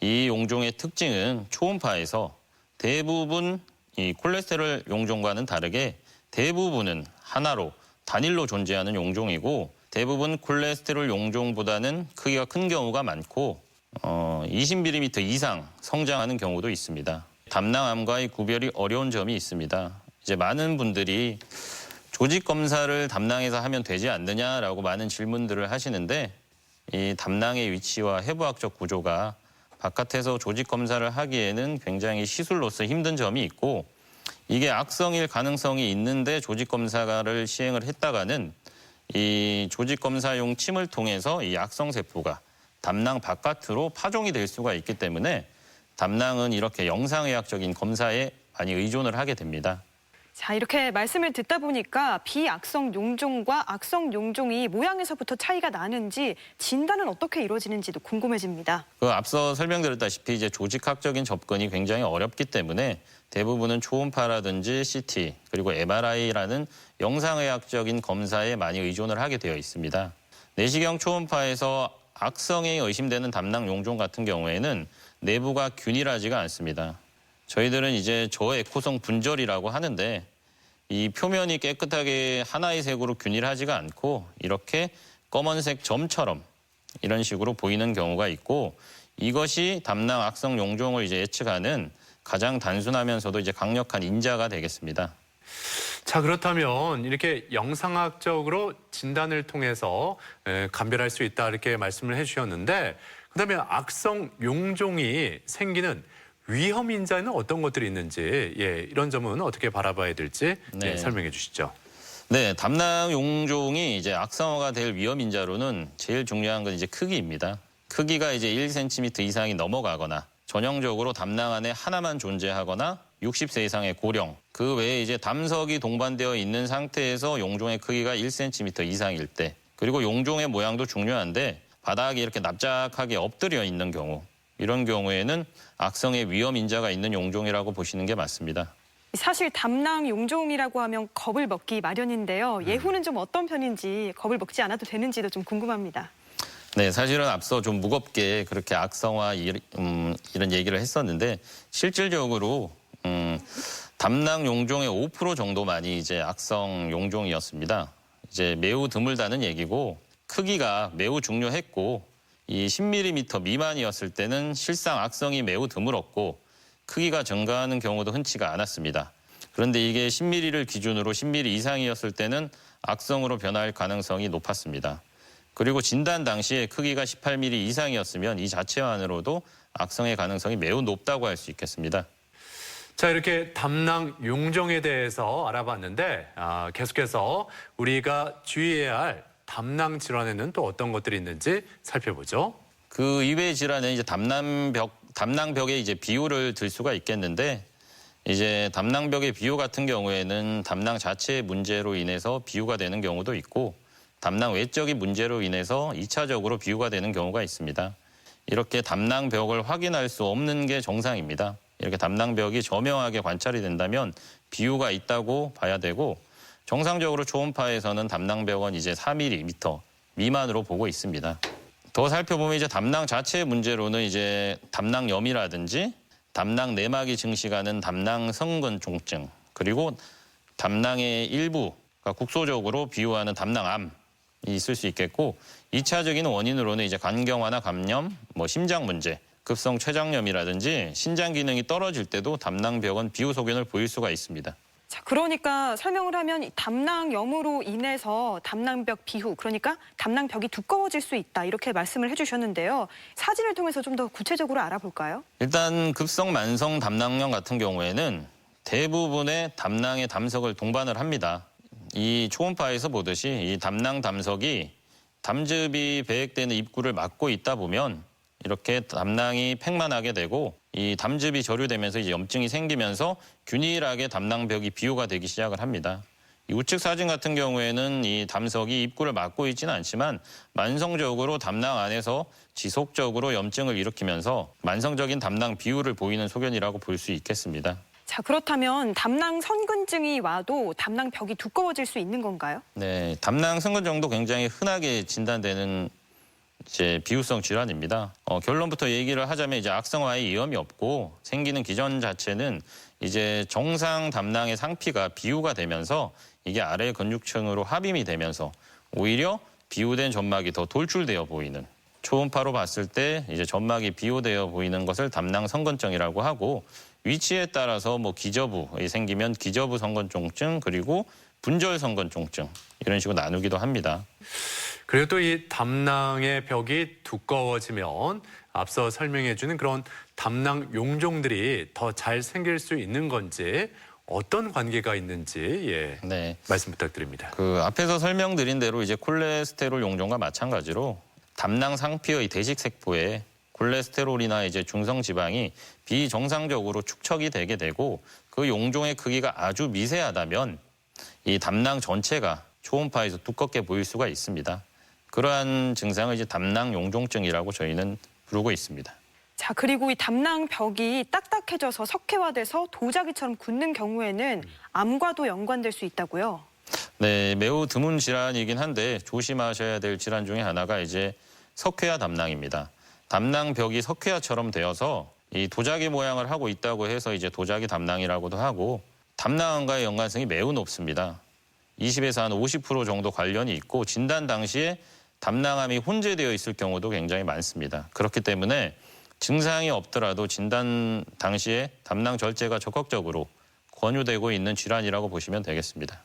이 용종의 특징은 초음파에서 대부분 이 콜레스테롤 용종과는 다르게 대부분은 하나로 단일로 존재하는 용종이고 대부분 콜레스테롤 용종보다는 크기가 큰 경우가 많고 20mm 이상 성장하는 경우도 있습니다. 담낭암과의 구별이 어려운 점이 있습니다. 이제 많은 분들이 조직 검사를 담낭에서 하면 되지 않느냐라고 많은 질문들을 하시는데 이 담낭의 위치와 해부학적 구조가 바깥에서 조직 검사를 하기에는 굉장히 시술로서 힘든 점이 있고 이게 악성일 가능성이 있는데 조직 검사를 시행을 했다가는 이 조직 검사용 침을 통해서 이 악성 세포가 담낭 바깥으로 파종이 될 수가 있기 때문에 담낭은 이렇게 영상의학적인 검사에 많이 의존을 하게 됩니다. 자, 이렇게 말씀을 듣다 보니까 비악성 용종과 악성 용종이 모양에서부터 차이가 나는지 진단은 어떻게 이루어지는지도 궁금해집니다. 앞서 설명드렸다시피 이제 조직학적인 접근이 굉장히 어렵기 때문에 대부분은 초음파라든지 CT 그리고 MRI라는 영상의학적인 검사에 많이 의존을 하게 되어 있습니다. 내시경 초음파에서 악성이 의심되는 담낭 용종 같은 경우에는 내부가 균일하지가 않습니다. 저희들은 이제 저에코성 분절이라고 하는데 이 표면이 깨끗하게 하나의 색으로 균일하지가 않고 이렇게 검은색 점처럼 이런 식으로 보이는 경우가 있고 이것이 담낭 악성 용종을 이제 예측하는 가장 단순하면서도 이제 강력한 인자가 되겠습니다. 자, 그렇다면 이렇게 영상학적으로 진단을 통해서 감별할 수 있다 이렇게 말씀을 해주셨는데 그다음에 악성 용종이 생기는 위험 인자는 어떤 것들이 있는지 이런 점은 어떻게 바라봐야 될지 설명해 주시죠. 네, 담낭 용종이 이제 악성화가 될 위험 인자로는 제일 중요한 건 이제 크기입니다. 크기가 이제 1cm 이상이 넘어가거나 전형적으로 담낭 안에 하나만 존재하거나 60세 이상의 고령, 그 외에 이제 담석이 동반되어 있는 상태에서 용종의 크기가 1cm 이상일 때, 그리고 용종의 모양도 중요한데 바닥에 이렇게 납작하게 엎드려 있는 경우, 이런 경우에는 악성의 위험 인자가 있는 용종이라고 보시는 게 맞습니다. 사실 담낭 용종이라고 하면 겁을 먹기 마련인데요. 예후는 좀 어떤 편인지 겁을 먹지 않아도 되는지도 좀 궁금합니다. 네, 사실은 앞서 좀 무겁게 그렇게 악성화 이런 얘기를 했었는데 실질적으로 담낭 용종의 5% 정도만이 이제 악성 용종이었습니다. 이제 매우 드물다는 얘기고 크기가 매우 중요했고 이 10mm 미만이었을 때는 실상 악성이 매우 드물었고 크기가 증가하는 경우도 흔치가 않았습니다. 그런데 이게 10mm를 기준으로 10mm 이상이었을 때는 악성으로 변할 가능성이 높았습니다. 그리고 진단 당시에 크기가 18mm 이상이었으면 이 자체만으로도 악성의 가능성이 매우 높다고 할 수 있겠습니다. 자, 이렇게 담낭 용종에 대해서 알아봤는데 계속해서 우리가 주의해야 할 담낭 질환에는 또 어떤 것들이 있는지 살펴보죠. 그 이외의 질환은 이제 담낭벽의 이제 비호를 들 수가 있겠는데 이제 담낭벽의 비호 같은 경우에는 담낭 자체의 문제로 인해서 비호가 되는 경우도 있고 담낭 외적인 문제로 인해서 2차적으로 비호가 되는 경우가 있습니다. 이렇게 담낭벽을 확인할 수 없는 게 정상입니다. 이렇게 담낭벽이 저명하게 관찰이 된다면 비호가 있다고 봐야 되고 정상적으로 초음파에서는 담낭벽은 이제 4mm 미만으로 보고 있습니다. 더 살펴보면 이제 담낭 자체의 문제로는 이제 담낭염이라든지 담낭 내막이 증식하는 담낭 성근종증 그리고 담낭의 일부가 국소적으로 비호하는 담낭암이 있을 수 있겠고 2차적인 원인으로는 이제 간경화나 감염, 심장 문제, 급성 췌장염이라든지 신장 기능이 떨어질 때도 담낭벽은 비호 소견을 보일 수가 있습니다. 자, 그러니까 설명을 하면 이 담낭염으로 인해서 담낭벽 비후, 그러니까 담낭벽이 두꺼워질 수 있다 이렇게 말씀을 해주셨는데요. 사진을 통해서 좀 더 구체적으로 알아볼까요? 일단 급성 만성 담낭염 같은 경우에는 대부분의 담낭의 담석을 동반을 합니다. 이 초음파에서 보듯이 이 담낭 담석이 담즙이 배액되는 입구를 막고 있다 보면 이렇게 담낭이 팽만하게 되고 이 담즙이 저류되면서 이제 염증이 생기면서 균일하게 담낭벽이 비호가 되기 시작을 합니다. 이 우측 사진 같은 경우에는 이 담석이 입구를 막고 있지는 않지만 만성적으로 담낭 안에서 지속적으로 염증을 일으키면서 만성적인 담낭 비후를 보이는 소견이라고 볼 수 있겠습니다. 자, 그렇다면 담낭 선근증이 와도 담낭벽이 두꺼워질 수 있는 건가요? 네, 담낭 선근증도 굉장히 흔하게 진단되는 이제 비후성 질환입니다. 결론부터 얘기를 하자면 이제 악성화에 위험이 없고 생기는 기전 자체는 이제 정상 담낭의 상피가 비후가 되면서 이게 아래 근육층으로 합임이 되면서 오히려 비후된 점막이 더 돌출되어 보이는 초음파로 봤을 때 이제 점막이 비호되어 보이는 것을 담낭 선근증이라고 하고 위치에 따라서 기저부에 생기면 기저부 선근종증 그리고 분절 선근종증 이런 식으로 나누기도 합니다. 그리고 또 이 담낭의 벽이 두꺼워지면 앞서 설명해주는 그런 담낭 용종들이 더 잘 생길 수 있는 건지 어떤 관계가 있는지 네. 말씀 부탁드립니다. 그 앞에서 설명드린 대로 이제 콜레스테롤 용종과 마찬가지로 담낭 상피의 대식 세포에 콜레스테롤이나 이제 중성 지방이 비정상적으로 축적이 되게 되고 그 용종의 크기가 아주 미세하다면 이 담낭 전체가 초음파에서 두껍게 보일 수가 있습니다. 그러한 증상을 이제 담낭 용종증이라고 저희는 부르고 있습니다. 자, 그리고 이 담낭 벽이 딱딱해져서 석회화돼서 도자기처럼 굳는 경우에는 암과도 연관될 수 있다고요? 네, 매우 드문 질환이긴 한데 조심하셔야 될 질환 중에 하나가 이제 석회화 담낭입니다. 담낭 벽이 석회화처럼 되어서 이 도자기 모양을 하고 있다고 해서 이제 도자기 담낭이라고도 하고 담낭암과의 연관성이 매우 높습니다. 20에서 한 50% 정도 관련이 있고 진단 당시에 담낭암이 혼재되어 있을 경우도 굉장히 많습니다. 그렇기 때문에 증상이 없더라도 진단 당시에 담낭 절제가 적극적으로 권유되고 있는 질환이라고 보시면 되겠습니다.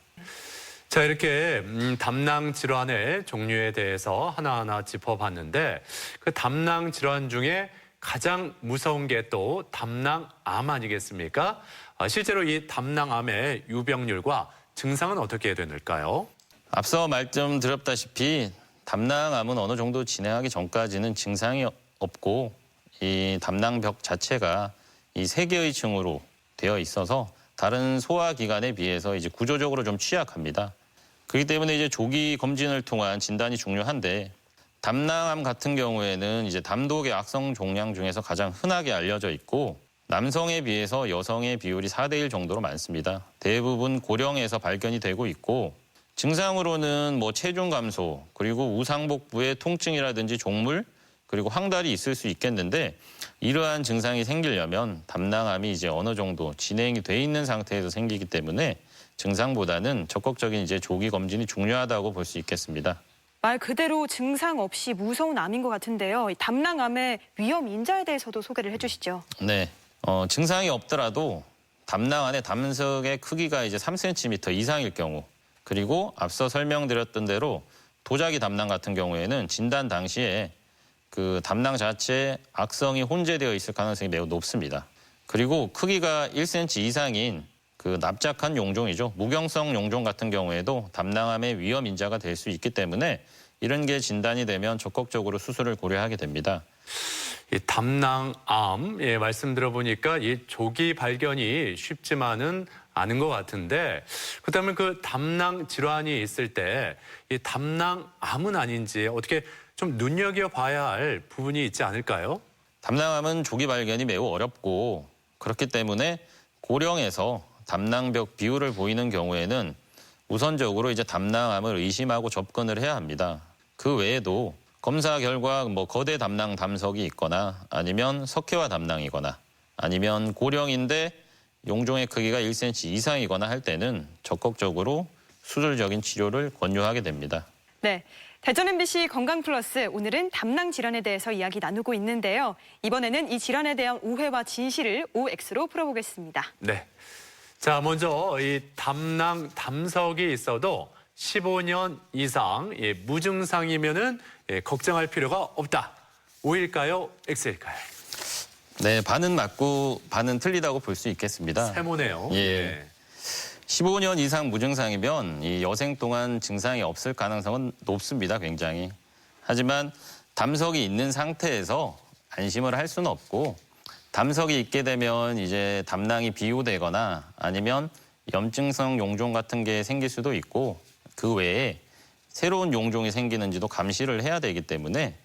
자, 이렇게 담낭 질환의 종류에 대해서 하나하나 짚어봤는데 그 담낭 질환 중에 가장 무서운 게 또 담낭암 아니겠습니까? 실제로 이 담낭암의 유병률과 증상은 어떻게 되는가요? 앞서 말씀드렸다시피 담낭암은 어느 정도 진행하기 전까지는 증상이 없고 이 담낭벽 자체가 이 3개의 층으로 되어 있어서 다른 소화기관에 비해서 이제 구조적으로 좀 취약합니다. 그렇기 때문에 이제 조기 검진을 통한 진단이 중요한데 담낭암 같은 경우에는 이제 담독의 악성 종양 중에서 가장 흔하게 알려져 있고 남성에 비해서 여성의 비율이 4대1 정도로 많습니다. 대부분 고령에서 발견이 되고 있고 증상으로는 뭐 체중 감소 그리고 우상복부의 통증이라든지 종물 그리고 황달이 있을 수 있겠는데 이러한 증상이 생기려면 담낭암이 이제 어느 정도 진행이 돼 있는 상태에서 생기기 때문에 증상보다는 적극적인 이제 조기 검진이 중요하다고 볼 수 있겠습니다. 말 그대로 증상 없이 무서운 암인 것 같은데요. 이 담낭암의 위험 인자에 대해서도 소개를 해주시죠. 네, 증상이 없더라도 담낭 안에 담석의 크기가 이제 3cm 이상일 경우 그리고 앞서 설명드렸던 대로 도자기 담낭 같은 경우에는 진단 당시에 그 담낭 자체에 악성이 혼재되어 있을 가능성이 매우 높습니다. 그리고 크기가 1cm 이상인 그 납작한 용종이죠. 무경성 용종 같은 경우에도 담낭암의 위험 인자가 될 수 있기 때문에 이런 게 진단이 되면 적극적으로 수술을 고려하게 됩니다. 이 담낭암 말씀 들어보니까 이 조기 발견이 쉽지만은 않은 것 같은데 그렇다면 그 담낭 질환이 있을 때 이 담낭암은 아닌지 어떻게 좀 눈여겨봐야 할 부분이 있지 않을까요? 담낭암은 조기 발견이 매우 어렵고 그렇기 때문에 고령에서 담낭벽 비율을 보이는 경우에는 우선적으로 이제 담낭암을 의심하고 접근을 해야 합니다. 그 외에도 검사 결과 뭐 거대 담낭 담석이 있거나 아니면 석회화 담낭이거나 아니면 고령인데 용종의 크기가 1cm 이상이거나 할 때는 적극적으로 수술적인 치료를 권유하게 됩니다. 네, 대전 MBC 건강플러스 오늘은 담낭 질환에 대해서 이야기 나누고 있는데요. 이번에는 이 질환에 대한 오해와 진실을 OX로 풀어보겠습니다. 네. 자, 먼저 이 담낭 담석이 있어도 15년 이상 무증상이면은 걱정할 필요가 없다. O일까요? X일까요? 네, 반은 맞고 반은 틀리다고 볼 수 있겠습니다. 세모네요. 예. 15년 이상 무증상이면 이 여생 동안 증상이 없을 가능성은 높습니다, 굉장히. 하지만 담석이 있는 상태에서 안심을 할 수는 없고 담석이 있게 되면 이제 담낭이 비호되거나 아니면 염증성 용종 같은 게 생길 수도 있고 그 외에 새로운 용종이 생기는지도 감시를 해야 되기 때문에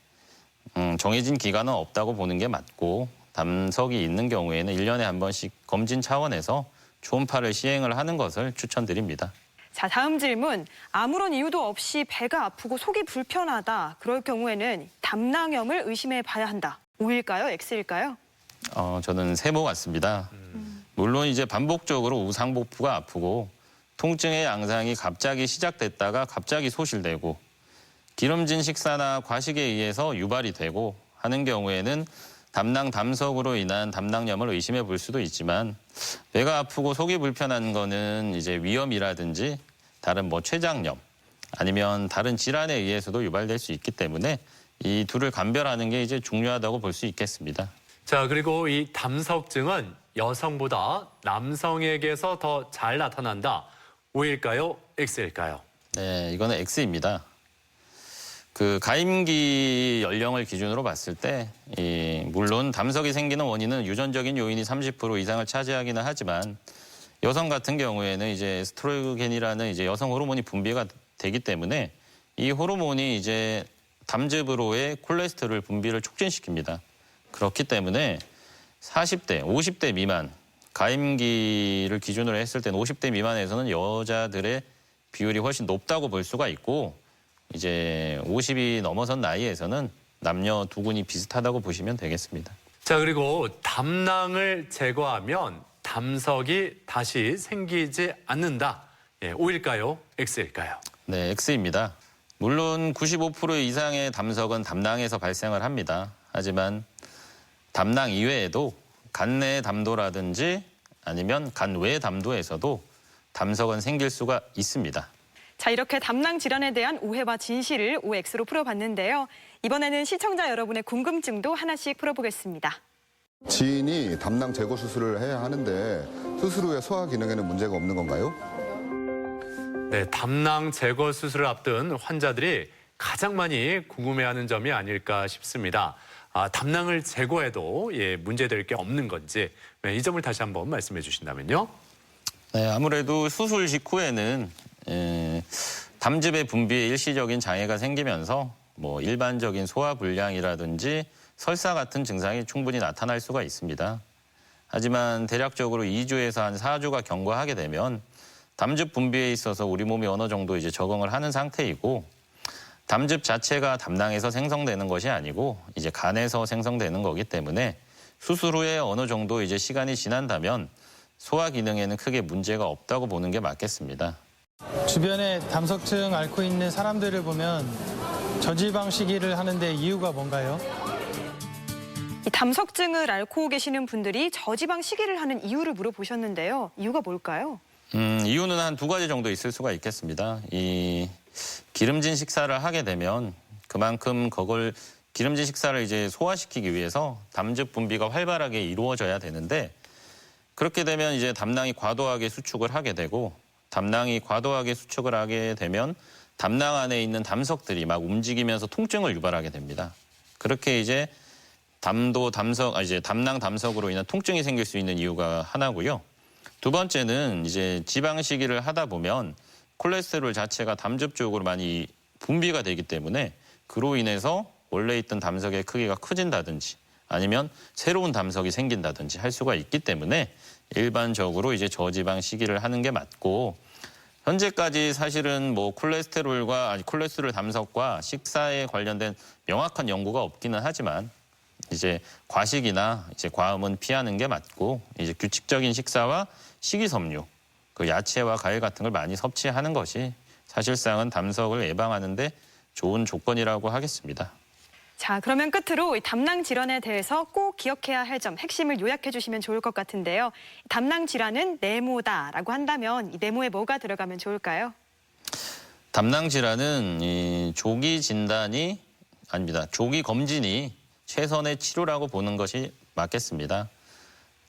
정해진 기간은 없다고 보는 게 맞고 담석이 있는 경우에는 1년에 한 번씩 검진 차원에서 초음파를 시행을 하는 것을 추천드립니다. 자, 다음 질문. 아무런 이유도 없이 배가 아프고 속이 불편하다. 그럴 경우에는 담낭염을 의심해 봐야 한다. O일까요? X일까요? 저는 세모 같습니다. 물론 이제 반복적으로 우상복부가 아프고 통증의 양상이 갑자기 시작됐다가 갑자기 소실되고 기름진 식사나 과식에 의해서 유발이 되고 하는 경우에는 담낭 담석으로 인한 담낭염을 의심해 볼 수도 있지만 배가 아프고 속이 불편한 거는 이제 위염이라든지 다른 뭐 췌장염 아니면 다른 질환에 의해서도 유발될 수 있기 때문에 이 둘을 감별하는 게 이제 중요하다고 볼 수 있겠습니다. 자, 그리고 이 담석증은 여성보다 남성에게서 더 잘 나타난다. O일까요? X일까요? 네, 이거는 X입니다. 그 가임기 연령을 기준으로 봤을 때 물론 담석이 생기는 원인은 유전적인 요인이 30% 이상을 차지하기는 하지만 여성 같은 경우에는 이제 에스트로겐이라는 이제 여성 호르몬이 분비가 되기 때문에 이 호르몬이 이제 담즙으로의 콜레스테롤 분비를 촉진시킵니다. 그렇기 때문에 40대, 50대 미만 가임기를 기준으로 했을 때는 50대 미만에서는 여자들의 비율이 훨씬 높다고 볼 수가 있고 이제 50이 넘어선 나이에서는 남녀 두군이 비슷하다고 보시면 되겠습니다. 자, 그리고 담낭을 제거하면 담석이 다시 생기지 않는다. 예, O일까요? X일까요? 네, X입니다. 물론 95% 이상의 담석은 담낭에서 발생을 합니다. 하지만 담낭 이외에도 간 내 담도라든지 아니면 간 외 담도에서도 담석은 생길 수가 있습니다. 자, 이렇게 담낭 질환에 대한 오해와 진실을 OX로 풀어봤는데요. 이번에는 시청자 여러분의 궁금증도 하나씩 풀어보겠습니다. 지인이 담낭 제거 수술을 해야 하는데 수술 후에 소화 기능에는 문제가 없는 건가요? 네, 담낭 제거 수술을 앞둔 환자들이 가장 많이 궁금해하는 점이 아닐까 싶습니다. 담낭을 제거해도 문제될 게 없는 건지 이 점을 다시 한번 말씀해 주신다면요. 네, 아무래도 수술 직후에는 담즙의 분비에 일시적인 장애가 생기면서 뭐 일반적인 소화 불량이라든지 설사 같은 증상이 충분히 나타날 수가 있습니다. 하지만 대략적으로 2주에서 한 4주가 경과하게 되면 담즙 분비에 있어서 우리 몸이 어느 정도 이제 적응을 하는 상태이고 담즙 자체가 담낭에서 생성되는 것이 아니고 이제 간에서 생성되는 거기 때문에 수술 후에 어느 정도 이제 시간이 지난다면 소화 기능에는 크게 문제가 없다고 보는 게 맞겠습니다. 주변에 담석증 앓고 있는 사람들을 보면 저지방 식이를 하는데 이유가 뭔가요? 이 담석증을 앓고 계시는 분들이 저지방 식이를 하는 이유를 물어보셨는데요. 이유가 뭘까요? 이유는 한 2가지 정도 있을 수가 있겠습니다. 이 기름진 식사를 하게 되면 그만큼 그걸 기름진 식사를 이제 소화시키기 위해서 담즙 분비가 활발하게 이루어져야 되는데 그렇게 되면 이제 담낭이 과도하게 수축을 하게 되고 담낭이 과도하게 수축을 하게 되면 담낭 안에 있는 담석들이 막 움직이면서 통증을 유발하게 됩니다. 그렇게 이제 담낭 담석으로 인한 통증이 생길 수 있는 이유가 하나고요. 두 번째는 이제 지방 식이를 하다 보면 콜레스테롤 자체가 담즙 쪽으로 많이 분비가 되기 때문에 그로 인해서 원래 있던 담석의 크기가 커진다든지 아니면 새로운 담석이 생긴다든지 할 수가 있기 때문에 일반적으로 이제 저지방 식이를 하는 게 맞고 현재까지 사실은 뭐 콜레스테롤 담석과 식사에 관련된 명확한 연구가 없기는 하지만 이제 과식이나 이제 과음은 피하는 게 맞고 이제 규칙적인 식사와 식이섬유, 그 야채와 과일 같은 걸 많이 섭취하는 것이 사실상은 담석을 예방하는 데 좋은 조건이라고 하겠습니다. 자, 그러면 끝으로 이 담낭 질환에 대해서 꼭 기억해야 할 점, 핵심을 요약해 주시면 좋을 것 같은데요. 담낭 질환은 네모다라고 한다면 이 네모에 뭐가 들어가면 좋을까요? 담낭 질환은 이 조기 검진이 최선의 치료라고 보는 것이 맞겠습니다.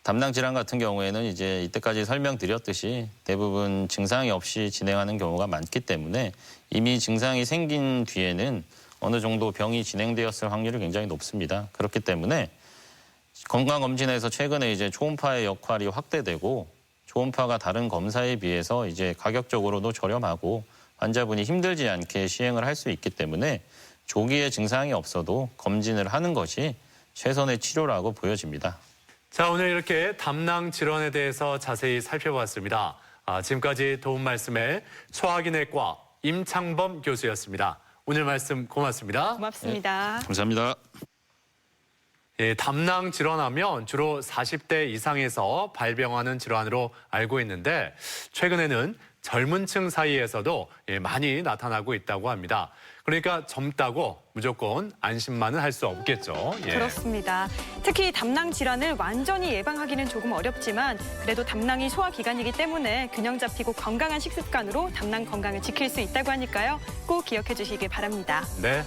담낭 질환 같은 경우에는 이제 이때까지 설명드렸듯이 대부분 증상이 없이 진행하는 경우가 많기 때문에 이미 증상이 생긴 뒤에는 어느 정도 병이 진행되었을 확률이 굉장히 높습니다. 그렇기 때문에 건강검진에서 최근에 이제 초음파의 역할이 확대되고 초음파가 다른 검사에 비해서 이제 가격적으로도 저렴하고 환자분이 힘들지 않게 시행을 할 수 있기 때문에 조기에 증상이 없어도 검진을 하는 것이 최선의 치료라고 보여집니다. 자, 오늘 이렇게 담낭 질환에 대해서 자세히 살펴봤습니다. 지금까지 도움 말씀에 소화기내과 임창범 교수였습니다. 오늘 말씀 고맙습니다. 고맙습니다. 네, 감사합니다. 담낭 질환하면 주로 40대 이상에서 발병하는 질환으로 알고 있는데 최근에는 젊은 층 사이에서도 많이 나타나고 있다고 합니다. 그러니까 젊다고 무조건 안심만은 할 수 없겠죠. 예. 그렇습니다. 특히 담낭 질환을 완전히 예방하기는 조금 어렵지만 그래도 담낭이 소화기관이기 때문에 균형 잡히고 건강한 식습관으로 담낭 건강을 지킬 수 있다고 하니까요. 꼭 기억해 주시길 바랍니다. 네.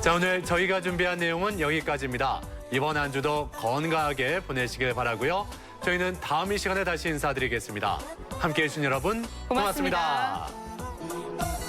자, 오늘 저희가 준비한 내용은 여기까지입니다. 이번 한 주도 건강하게 보내시길 바라고요. 저희는 다음 이 시간에 다시 인사드리겠습니다. 함께해 주신 여러분 고맙습니다. 고맙습니다.